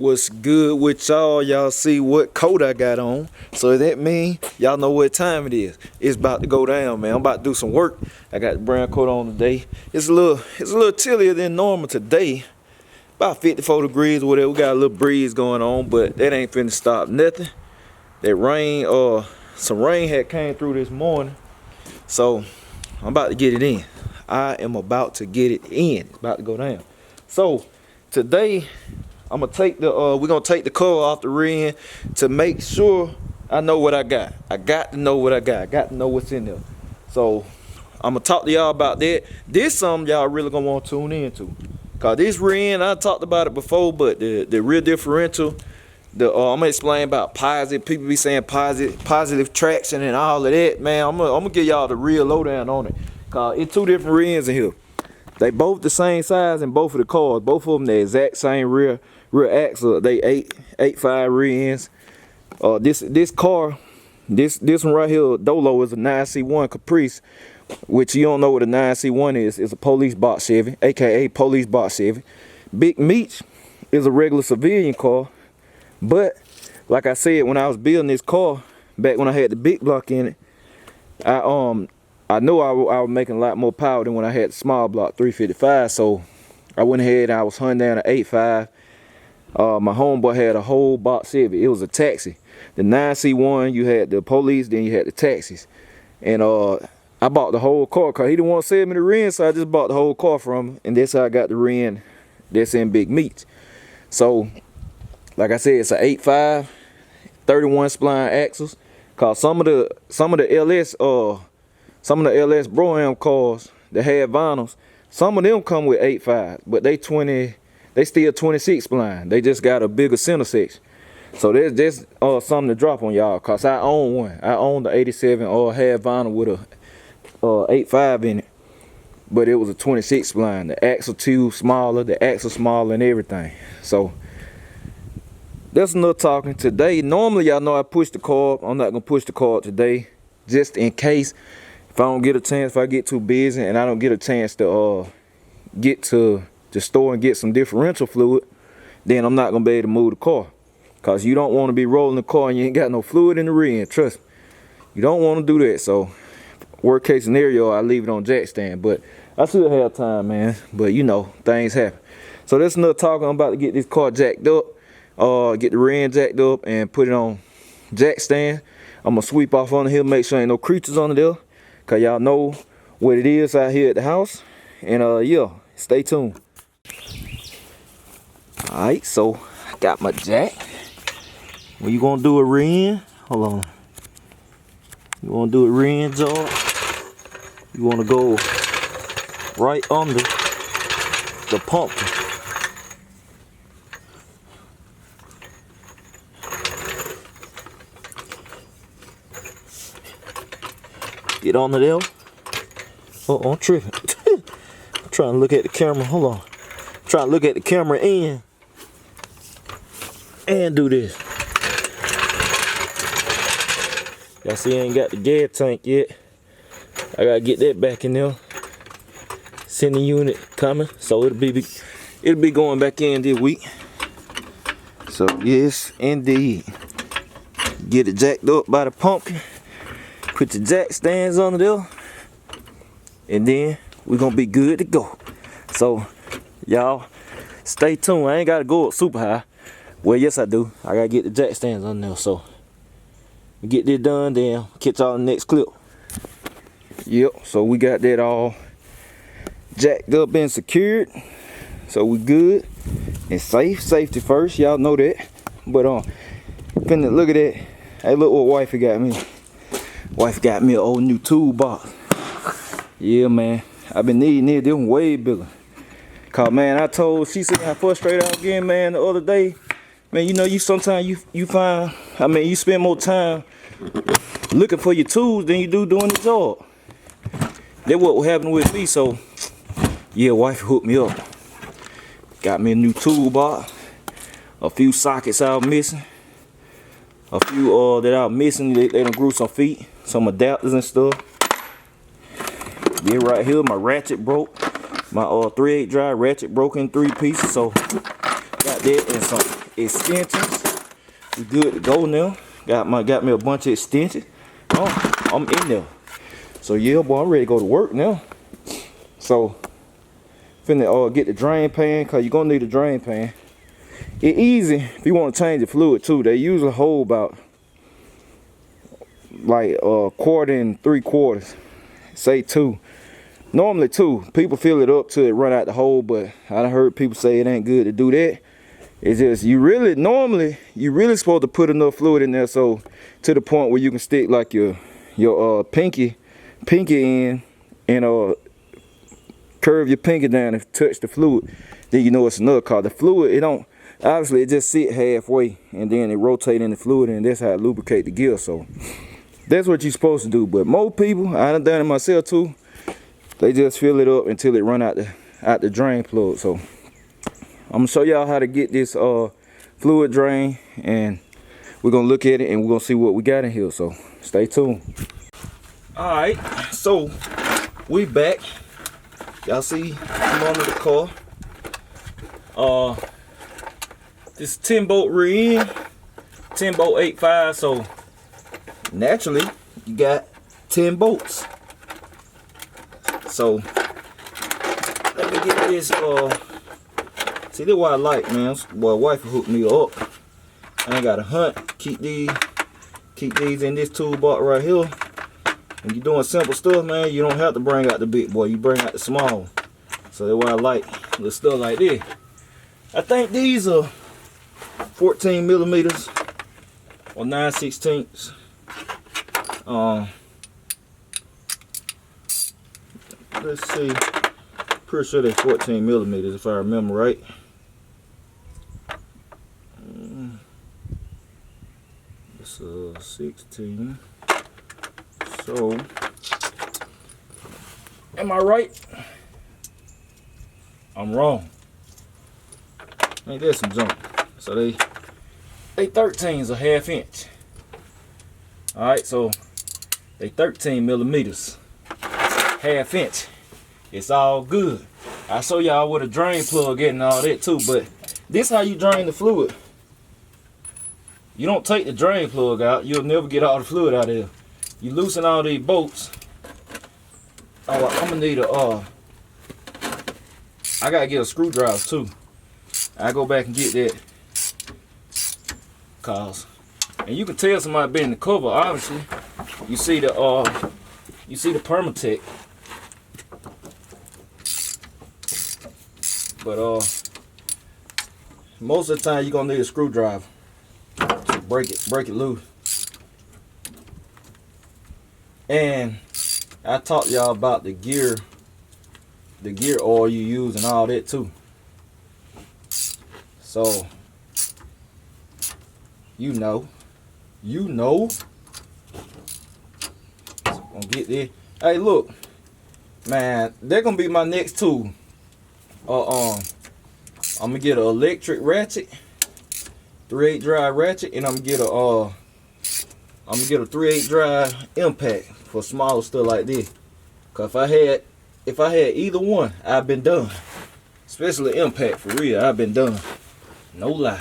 What's good with y'all? Y'all see what coat I got on. So that mean y'all know what time it is. It's about to go down, man. I'm about to do some work. I got the brown coat on today. It's a little chillier than normal today. About 54 degrees or whatever. We got a little breeze going on, but that ain't finna stop nothing. That rain, some rain had came through this morning. So I'm about to get it in. I am about to get it in. It's about to go down. So today we're gonna take the cover off the rear end to make sure I know what I got. I got to know what I got. I got to know what's in there. So I'm gonna talk to y'all about that. This something y'all really gonna want to tune into. Cause this rear end, I talked about it before, but the rear differential, I'm gonna explain about positive. People be saying positive traction and all of that. Man, I'm gonna give y'all the real lowdown on it. Cause it's two different rear ends in here. They both the same size in both of the cars. Both of them the exact same rear axle. They 8.5 rear ends. This car, this one right here, Dolo, is a 9C1 Caprice, which you don't know what a 9C1 is. It's a police box Chevy, aka police box Chevy. Big Meech is a regular civilian car, but like I said, when I was building this car back when I had the big block in it, I know I was making a lot more power than when I had the small block 355. So I went ahead and I was hunting down an 8.5. My homeboy had a whole box Chevy. It was a taxi. The 9C1, you had the police, then you had the taxis. And I bought the whole car because he didn't want to sell me the rear end, so I just bought the whole car from him. And that's how I got the rear end that's in Big Meech. So, like I said, it's an 8.5, 31 spline axles. Cause some of the LS Bro-Am cars that had vinyls, some of them come with 8.5, but they still 26 spline. They just got a bigger center section. So there's something to drop on y'all, cause I own one. I own the 87 half vinyl with a 8.5 in it, but it was a 26 spline. The axle tube smaller, the axle smaller, and everything. So that's enough talking today. Normally y'all know I push the carb. I'm not gonna push the carb today, just in case. If I don't get a chance, if I get too busy and I don't get a chance to get to the store and get some differential fluid, then I'm not gonna be able to move the car. Cause you don't want to be rolling the car and you ain't got no fluid in the rear end. Trust me, you don't want to do that. So worst case scenario, I leave it on jack stand, but I still have time, man. But you know, things happen. So that's another talk. I'm about to get this car jacked up, get the rear end jacked up and put it on jack stand. I'm gonna sweep off on the hill, make sure ain't no creatures under there. Cause y'all know what it is out here at the house. And yeah, stay tuned. Alright, so I got my jack. When you gonna do a rear end? Hold on. You wanna do a rear end job? You wanna go right under the pumpkin. Get on there. I'm tripping. I'm trying to look at the camera. Hold on. I'm trying to look at the camera and do this. Y'all see I ain't got the gas tank yet. I gotta get that back in there. Sending unit coming, so it'll be going back in this week. So yes, indeed. Get it jacked up by the pumpkin. Put the jack stands under there, and then we're gonna be good to go. So y'all stay tuned. I ain't gotta go up super high. Well, yes I do. I gotta get the jack stands under there. So we get this done, then catch y'all in the next clip. Yep, so we got that all jacked up and secured. So we good and safe. Safety first, y'all know that. But finna look at that. Hey, look what wifey got me. Wife got me an old new toolbox. Yeah, man. I've been needing it. This one way bigger. Cause man, she said how frustrated I was getting, man, the other day. Man, you know, sometimes you find, you spend more time looking for your tools than you do doing the job. That's what happened with me. So yeah, wife hooked me up. Got me a new toolbox. A few sockets I was missing. A few that I was missing, they done grew some feet. Some adapters and stuff. Then right here, my ratchet broke. My 3/8 drive ratchet broke in 3 pieces. So got that and some extensions. We good to go now. Got me a bunch of extensions. Oh, I'm in there. So yeah, boy, I'm ready to go to work now. So finna get the drain pan, cause you're gonna need a drain pan. It's easy if you want to change the fluid too. They usually hold about like a quarter and 3/4. Say 2. Normally 2. People fill it up till it run out the hole, but I done heard people say it ain't good to do that. It's just you really supposed to put enough fluid in there so to the point where you can stick like your pinky in and curve your pinky down and touch the fluid. Then you know it's enough, cause the fluid it just sit halfway and then it rotate in the fluid, and that's how it lubricate the gear. So that's what you're supposed to do. But most people, I done done it myself too, they just fill it up until it run out the drain plug. So I'm gonna show y'all how to get this fluid drain, and we're gonna look at it and we're gonna see what we got in here. So stay tuned. All right, so we back. Y'all see I'm under the car. This 10 bolt rear end, 10 bolt 8.5. So naturally you got 10 bolts. So let me get this. See, this is what I like, man. Boy, wife hooked me up. I ain't got to hunt. Keep these in this toolbox right here. When you're doing simple stuff, man, you don't have to bring out the big boy. You bring out the small. So that's why I like little stuff like this. I think these are 14 millimeters or 9/16. Let's see. Pretty sure they're 14 millimeters if I remember right. It's 16. So, am I right? I'm wrong. Ain't that some junk? So they 13s a ½ inch. All right, so they 13 millimeters, ½ inch. It's all good. I'll show y'all with a drain plug and all that too. But this how you drain the fluid. You don't take the drain plug out, you'll never get all the fluid out of there. You loosen all these bolts. Oh, I'm gonna need I gotta get a screwdriver too. I go back and get that. And you can tell somebody been in the cover, obviously. You see the Permatech. But most of the time you're gonna need a screwdriver to break it loose. And I talked to y'all about the gear oil you use and all that too. So you know. So I'm gonna get there. Hey, look, man, they're gonna be my next tool. I'm gonna get an electric ratchet, 3/8 drive ratchet, and I'm gonna get a 3/8 drive impact for smaller stuff like this. Cause if I had either one, I've been done. Especially impact, for real, I've been done. No lie.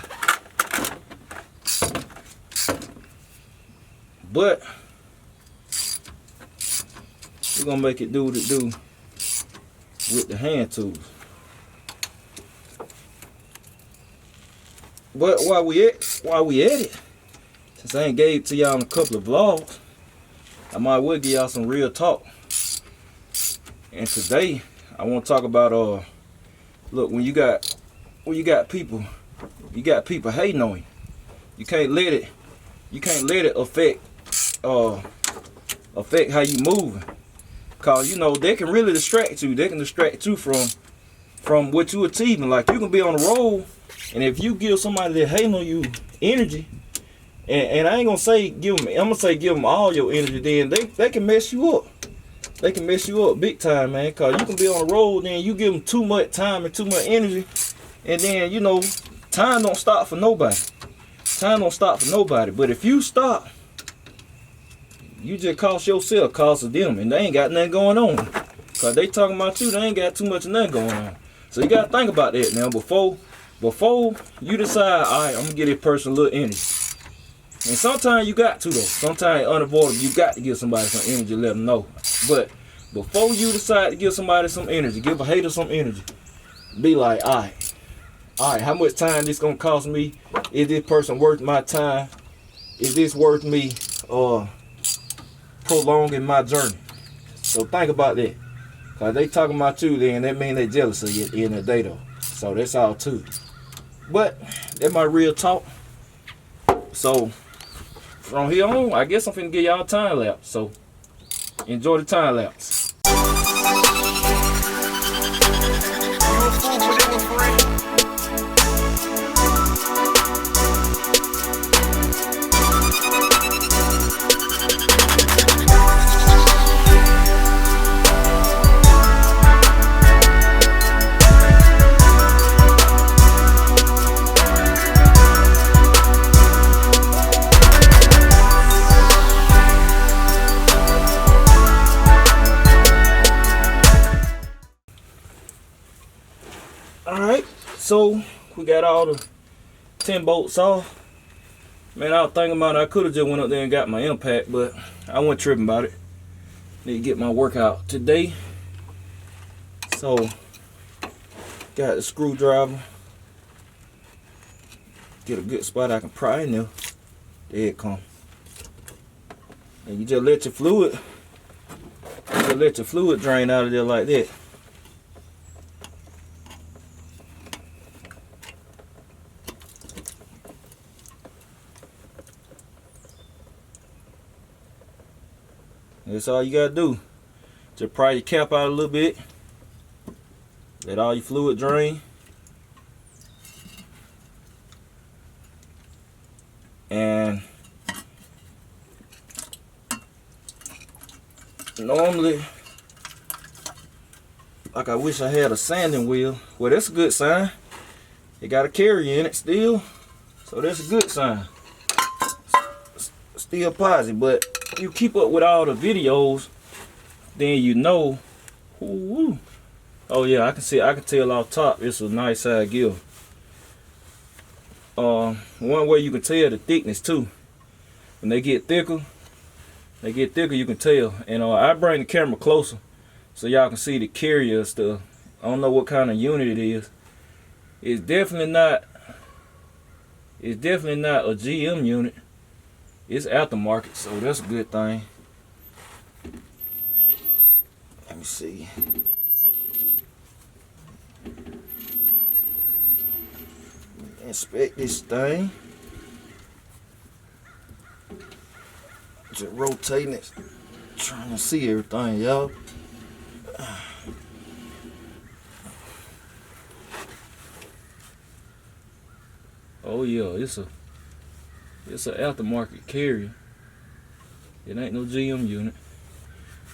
But we're gonna make it do what it do with the hand tools. But while we at it, since I ain't gave it to y'all in a couple of vlogs, I might well give y'all some real talk. And today I want to talk about look, when you got people hating on you, you can't let it affect how you moving. Cause you know they can really distract you. They can distract you from what you achieving. Like you can be on the road, and if you give somebody that hating on you energy, and I ain't gonna say give them all your energy, then they can mess you up. They can mess you up big time, man. Cause you can be on the road, then you give them too much time and too much energy, and then you know time don't stop for nobody. Time don't stop for nobody. But if you stop, you just cost yourself, cost them, and they ain't got nothing going on. Cause they talking about you, they ain't got too much of nothing going on. So you gotta think about that now before before you decide, all right, I'm gonna give this person a little energy. And sometimes you got to though. Sometimes it's unavoidable. You got to give somebody some energy, let them know. But before you decide to give somebody some energy, give a hater some energy. Be like, all right, how much time this gonna cost me? Is this person worth my time? Is this worth me prolonging my journey? So think about that. Cause they talking about you, then that mean they jealous of you at the end of the day though. So that's all too. But that's my real talk. So from here on, I guess I'm finna give y'all a time lapse. So enjoy the time lapse. Alright, so we got all the 10 bolts off. Man, I was thinking about it. I could have just went up there and got my impact, but I wasn't tripping about it. Need to get my workout today. So, got the screwdriver. Get a good spot I can pry in there. There it come. And you just let your fluid, drain out of there like that. That's all you gotta do. Just pry your cap out a little bit. Let all your fluid drain. And normally, like I wish I had a sanding wheel. Well, that's a good sign. It got a carrier in it still. So that's a good sign. Still positive, but you keep up with all the videos, then you know. Ooh. Oh yeah, I can tell off top it's a nice side gill. One way you can tell the thickness too. When they get thicker, you can tell. And I bring the camera closer so y'all can see the carrier stuff. I don't know what kind of unit it is. It's definitely not a GM unit. It's aftermarket, so that's a good thing. Let me see. Inspect this thing. Just rotating it, trying to see everything, y'all. Oh yeah, it's an aftermarket carrier. It ain't no GM unit.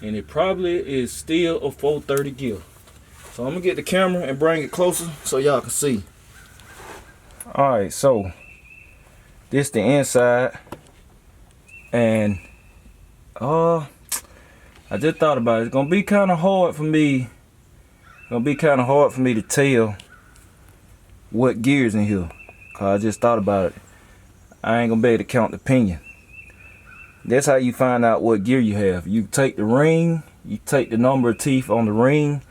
And it probably is still a 430 gill. So I'm gonna get the camera and bring it closer so y'all can see. Alright, so this the inside. And I just thought about it. It's gonna be kinda hard for me. To tell what gears in here. Cause I just thought about it. I ain't gonna be able to count the pinion. That's how you find out what gear you have. You take the ring, you take the number of teeth on the ring,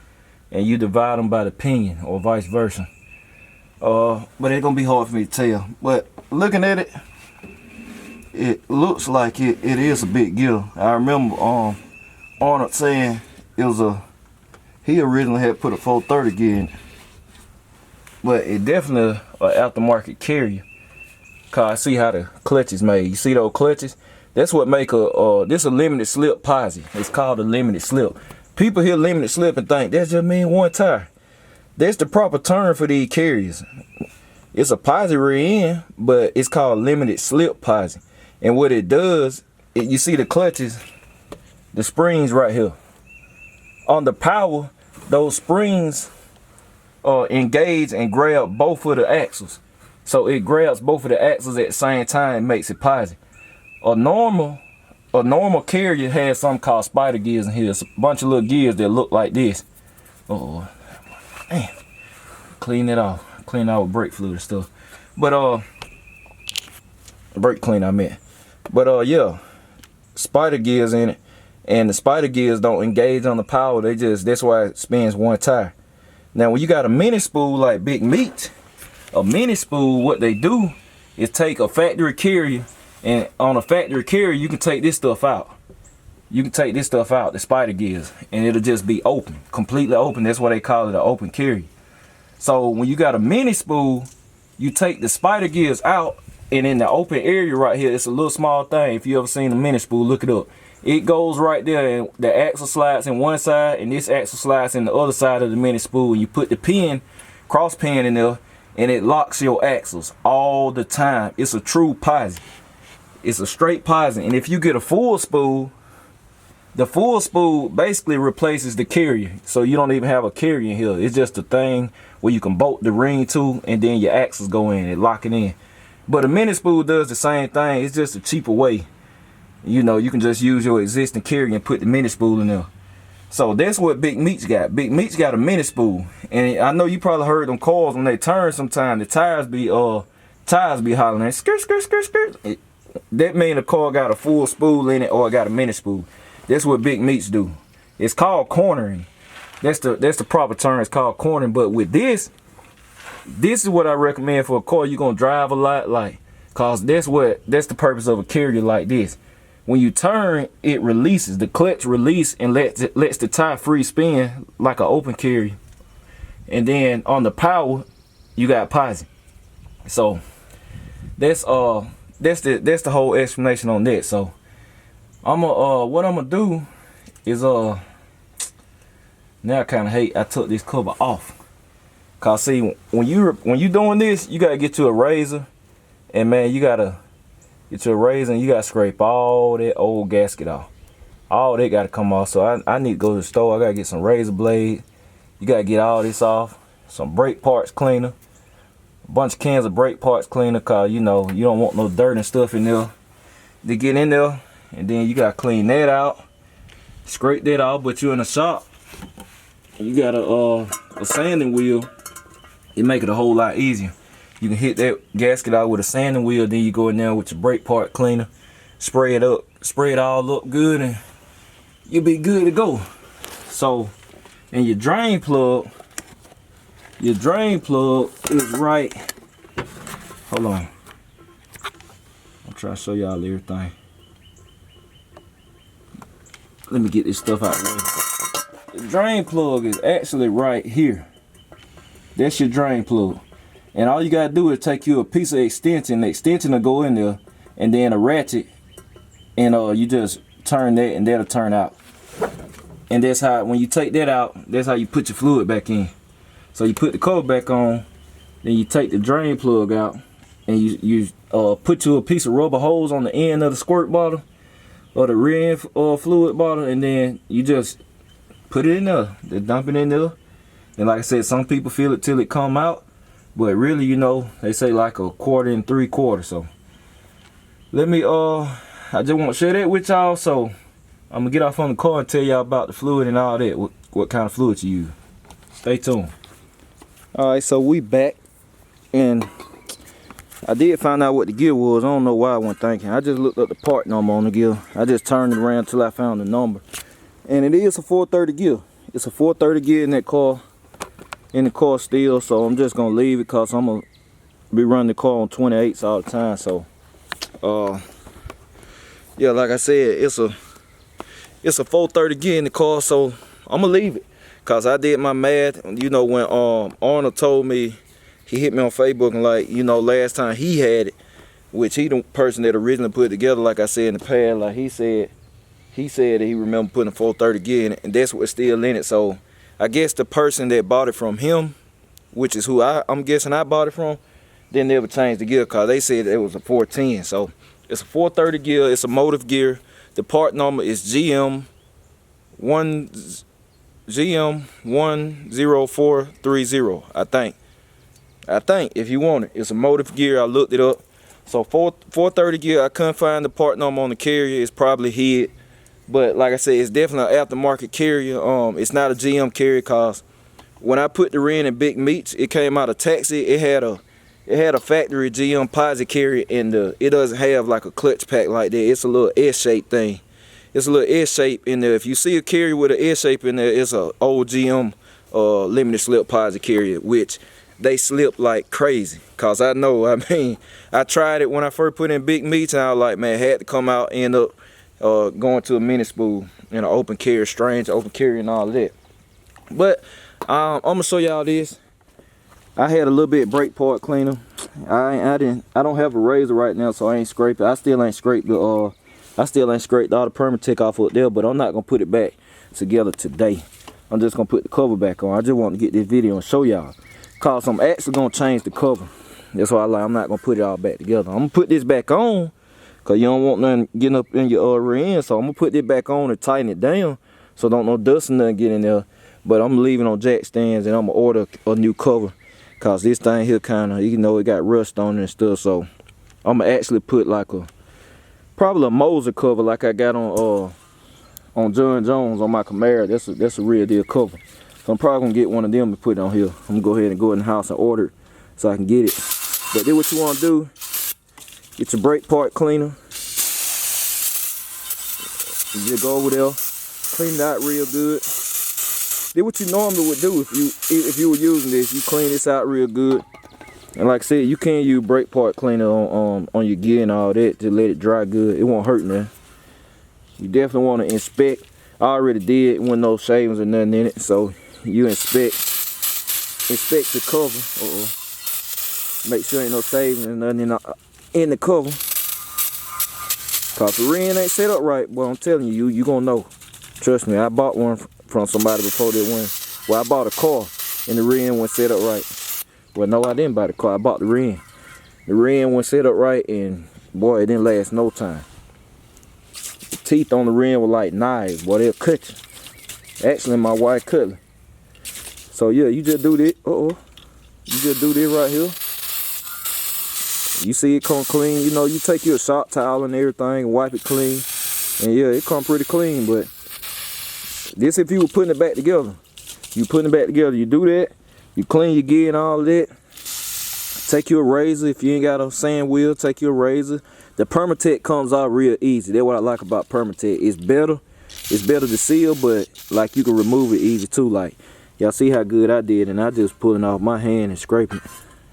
and you divide them by the pinion, or vice versa. But it's gonna be hard for me to tell. But looking at it, it looks like it is a big gear. I remember Arnold saying he originally had put a 430 gear in it. But it definitely an aftermarket carrier. Cause I see how the clutch is made. You see those clutches? That's what make this a limited slip Posi. It's called a limited slip. People hear limited slip and think that just mean one tire. That's the proper term for these carriers. It's a Posi rear end, but it's called limited slip Posi. And what it does, you see the clutches, the springs right here. On the power, those springs engage and grab both of the axles. So it grabs both of the axles at the same time and makes it Posi. A normal carrier has something called spider gears in here. It's a bunch of little gears that look like this. Oh, man. Clean it off. clean out with brake fluid and stuff. But brake cleaner I meant. But yeah, spider gears in it, and the spider gears don't engage on the power. That's why it spins one tire. Now when you got a mini spool like Big Meat, a mini spool, what they do is take a factory carrier, and on a factory carrier you can take this stuff out. You can take this stuff out, the spider gears, and it'll just be open, completely open. That's why they call it an open carrier. So when you got a mini spool, you take the spider gears out, and in the open area right here, it's a little small thing. If you ever seen a mini spool, look it up. It goes right there, and the axle slides in one side, and this axle slides in the other side of the mini spool. And you put the pin, cross pin in there, and it locks your axles all the time. It's a true Posi. It's a straight Posi. And if you get a full spool, the full spool basically replaces the carrier. So you don't even have a carrier in here. It's just a thing where you can bolt the ring to, and then your axles go in and lock it in. But a mini spool does the same thing. It's just a cheaper way. You know, you can just use your existing carrier and put the mini spool in there. So that's what Big Meat's got. Big Meat's got a mini spool. And I know you probably heard them cars when they turn sometime, the tires be hollering, skirt, skirt, skirt, skirt. That means the car got a full spool in it or it got a mini spool. That's what Big Meats do. It's called cornering. That's the proper term. It's called cornering. But with this is what I recommend for a car you're gonna drive a lot, like, cause that's the purpose of a carrier like this. When you turn, it releases, the clutch release and lets the tire free spin like an open carrier. And then on the power, you got Posi. So that's the whole explanation on that. So what I'm gonna do is now I kind of hate I took this cover off. Cause see, when you doing this, you gotta get to a razor, and man, you gotta get to a razor and you gotta scrape all that old gasket off. All that gotta come off. So I need to go to the store. I gotta get some razor blade. You gotta get all this off. Some brake parts cleaner. A bunch of cans of brake parts cleaner, cause you know you don't want no dirt and stuff in there to get in there. And then you gotta clean that out, scrape that off. But you're in a shop, you got a sanding wheel. It make it a whole lot easier. You can hit that gasket out with a sanding wheel, then you go in there with your brake part cleaner, spray it up, spray it all up good, and you'll be good to go. So, and your drain plug is right. Hold on. I'm trying to show y'all everything. Let me get this stuff out of the way. The drain plug is actually right here. That's your drain plug. And all you gotta do is take you a piece of extension. The extension will go in there, and then a ratchet, and you just turn that, and that'll turn out. And that's how, when you take that out, that's how you put your fluid back in. So you put the cover back on, then you take the drain plug out, and you put you a piece of rubber hose on the end of the squirt bottle or the rear end fluid bottle, and then you just put it in there. Just dump it in there. And like I said, some people feel it till it come out, but really, you know, they say like 1/4 and 3/4. So let me I just want to share that with y'all. So I'm gonna get off on the car and tell y'all about the fluid and all that, what kind of fluid you use. Stay tuned. All right, so we back, and I did find out what the gear was. I don't know why I wasn't thinking. I just looked up the part number on the gear. I just turned it around till I found the number, and it is a 430 gear. It's a 430 gear in that car, in the car still. So I'm just gonna leave it because I'm gonna be running the car on 28s all the time. So yeah, like I said, it's a 430 gear in the car, so I'm gonna leave it. Cause I did my math, you know, when Arnold told me, he hit me on Facebook and like, you know, last time he had it, which he the person that originally put it together, like I said in the past, like he said that he remember putting a 430 gear in it, and that's what's still in it. So I guess the person that bought it from him, which is who I'm guessing I bought it from, didn't ever change the gear, cause they said it was a 410. So it's a 430 gear, it's a motive gear. The part number is GM10430, I think, if you want it. It's a motive gear. I looked it up. So 430 gear, I couldn't find the part number on the carrier. It's probably hid, but like I said, it's definitely an aftermarket carrier. It's not a GM carrier, cause when I put the rim in Big Meats, it came out of taxi. It had a factory GM Posi carrier in the. It doesn't have like a clutch pack like that. It's a little S-shaped thing. It's a little S-shape in there. If you see a carrier with an S-shape in there, it's a old GM limited slip Posi carrier, which they slip like crazy. Cause I know, I mean, I tried it when I first put in Big Meats, and I was like, man, had to come out, end up going to a mini spool in an open carrier, strange open carrier and all of that. But I'm gonna show y'all this. I had a little bit brake part cleaner. I don't have a razor right now, so I ain't scraping. I still ain't scraped all the Permatex off up there, but I'm not gonna put it back together today. I'm just gonna put the cover back on. I just want to get this video and show y'all, cause I'm actually gonna change the cover. That's why I'm not gonna put it all back together. I'm gonna put this back on, cause you don't want nothing getting up in your rear end. So I'm gonna put this back on and tighten it down, so don't no dust and nothing get in there. But I'm leaving on jack stands, and I'm gonna order a new cover, cause this thing here kinda, you know, it got rust on it and stuff. So I'm gonna actually put like probably a Moser cover like I got on John Jones on my Camaro. That's a real deal cover. So I'm probably gonna get one of them to put on here. I'm gonna go ahead and go in the house and order it so I can get it. But then what you wanna do, get your brake part cleaner. You just go over there, clean it out real good. Then what you normally would do if you were using this, you clean this out real good. And like I said, you can use brake part cleaner on your gear and all that to let it dry good. It won't hurt nothing. You definitely want to inspect. I already did, with no shavings or nothing in it. So you inspect the cover. Make sure ain't no shavings or nothing in the cover. Cause the rim ain't set up right, boy, I'm telling you, you gonna know. Trust me, I bought one from somebody before that one. Well, I bought a car and the rim wasn't set up right. Well, no, I didn't buy the car. I bought the rim. The rim wasn't set up right, and boy, it didn't last no time. The teeth on the rim were like knives, boy, they'll cut you. Actually, my wife cut me. So yeah, you just do this. You just do this right here. You see it come clean. You know, you take your shop towel and everything and wipe it clean, and yeah, it come pretty clean. But this, if you were putting it back together, you do that. You clean your gear and all of that. Take your razor. If you ain't got a sand wheel, take your razor. The Permatex comes out real easy. That's what I like about Permatex. It's better to seal, but like you can remove it easy too. Like y'all see how good I did, and I just pulling off my hand and scraping it.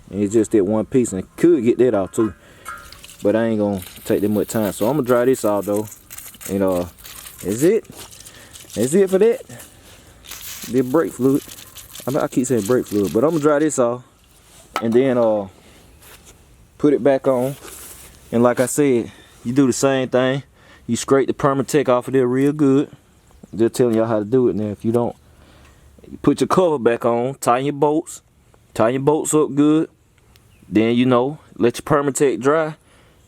And it's just that one piece, and could get that out too. But I ain't gonna take that much time. So I'm gonna dry this out though. And that's it. That's it for that. The brake fluid. I keep saying brake fluid, but I'm gonna dry this off and then put it back on. And like I said, you do the same thing. You scrape the Permatex off of there real good. Just telling y'all how to do it now. If you don't, you put your cover back on, tighten your bolts up good. Then, you know, let your Permatex dry.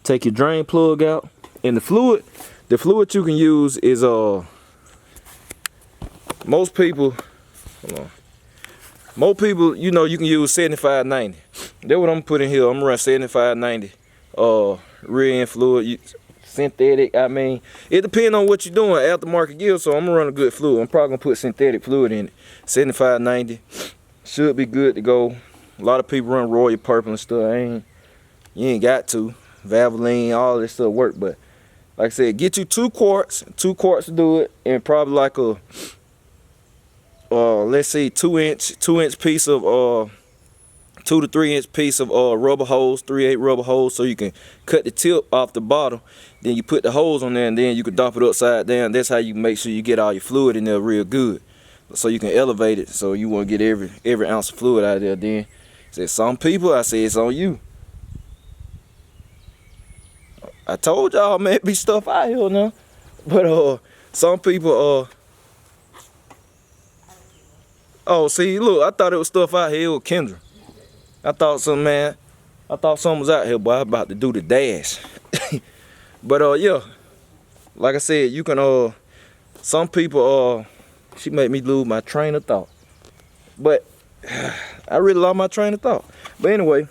Take your drain plug out. And the fluid you can use is most people, you know, you can use 7590. That's what I'm putting here. I'm gonna run 7590 rear end fluid, synthetic. I mean, it depends on what you're doing, aftermarket gear. So I'm gonna run a good fluid. I'm probably gonna put synthetic fluid in it. 7590 should be good to go. A lot of people run Royal Purple and stuff. You ain't got to. Valvoline, all this stuff work. But like I said, get you 2 quarts to do it, and probably like a let's see, 2 inch piece of 2 to 3 inch piece of rubber hose, 3/8 rubber hose, so you can cut the tip off the bottom. Then you put the hose on there, and then you can dump it upside down. That's how you make sure you get all your fluid in there real good, so you can elevate it. So you want to get every ounce of fluid out of there. Then said some people, I say it's on you. I told y'all, man, be stuff out here now, but some people oh, see, look, I thought it was stuff out here with Kendra. I thought something was out here, boy. I'm about to do the dash. But yeah, like I said, you can some people she made me lose my train of thought. But I really lost my train of thought. But anyway,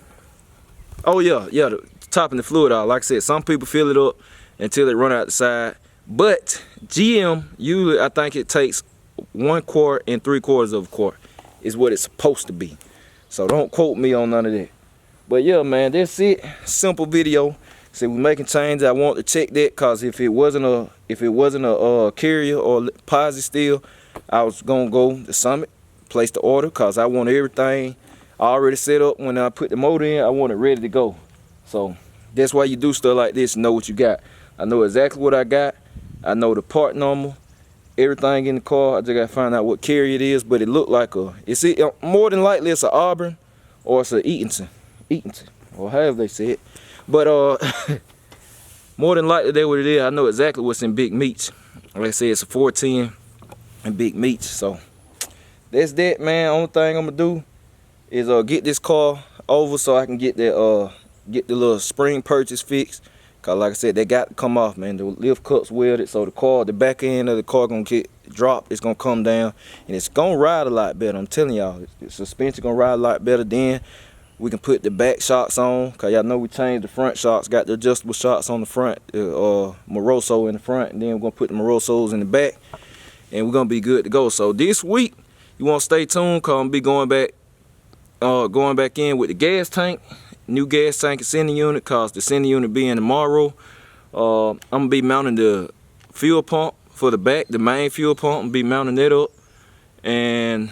oh yeah, topping the fluid out. Like I said, some people fill it up until it run out the side. But GM, usually I think it takes 1 quart and 3/4 of a quart. is what it's supposed to be. So don't quote me on none of that. But yeah, man, that's it. Simple video. See, we making changes. I want to check that, cause if it wasn't a carrier or Posi still, I was gonna go to Summit, place the order, cause I want everything already set up. When I put the motor in, I want it ready to go. So that's why you do stuff like this, know what you got. I know exactly what I got. I know the part number, everything in the car. I just gotta find out what carrier it is, but it looked like more than likely it's an Auburn or it's a Eatonton, or however they say it. But more than likely that's what it is. I know exactly what's in Big Meats. Like I said, it's a 410 and Big Meats. So that's that, man. Only thing I'm gonna do is get this car over so I can get the little spring purchase fixed. Cause like I said, they got to come off, man. The lift cups welded, so the back end of the car gonna get dropped. It's gonna come down, and it's gonna ride a lot better. I'm telling y'all, the suspension gonna ride a lot better. Then we can put the back shocks on, cause y'all know we changed the front shocks. Got the adjustable shocks on the front, Moroso in the front, and then we're gonna put the Morosos in the back, and we're gonna be good to go. So this week, you want to stay tuned, cause I'm gonna be going back in with the gas tank. New gas tank and sending unit, cause the sending unit being tomorrow. I'm gonna be mounting the fuel pump for the back, the main fuel pump. I'm gonna be mounting that up, and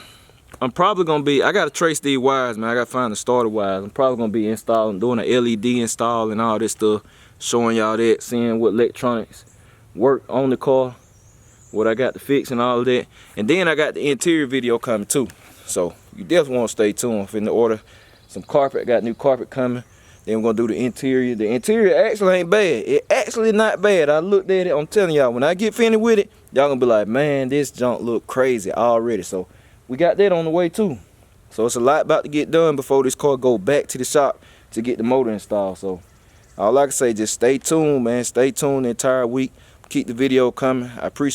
I'm probably gonna be, I gotta trace these wires, man. I gotta find the starter wires. I'm probably gonna be doing an LED install and all this stuff, showing y'all that, seeing what electronics work on the car, what I got to fix and all of that. And then I got the interior video coming too, so you definitely want to stay tuned. For in the order some carpet, got new carpet coming. Then we're gonna do the interior. The interior actually ain't bad. It actually not bad. I looked at it. I'm telling y'all, when I get finished with it, y'all gonna be like, man, this junk look crazy already. So we got that on the way too. So it's a lot about to get done before this car go back to the shop to get the motor installed. So all I can say, just stay tuned, man. Stay tuned the entire week. Keep the video coming. I appreciate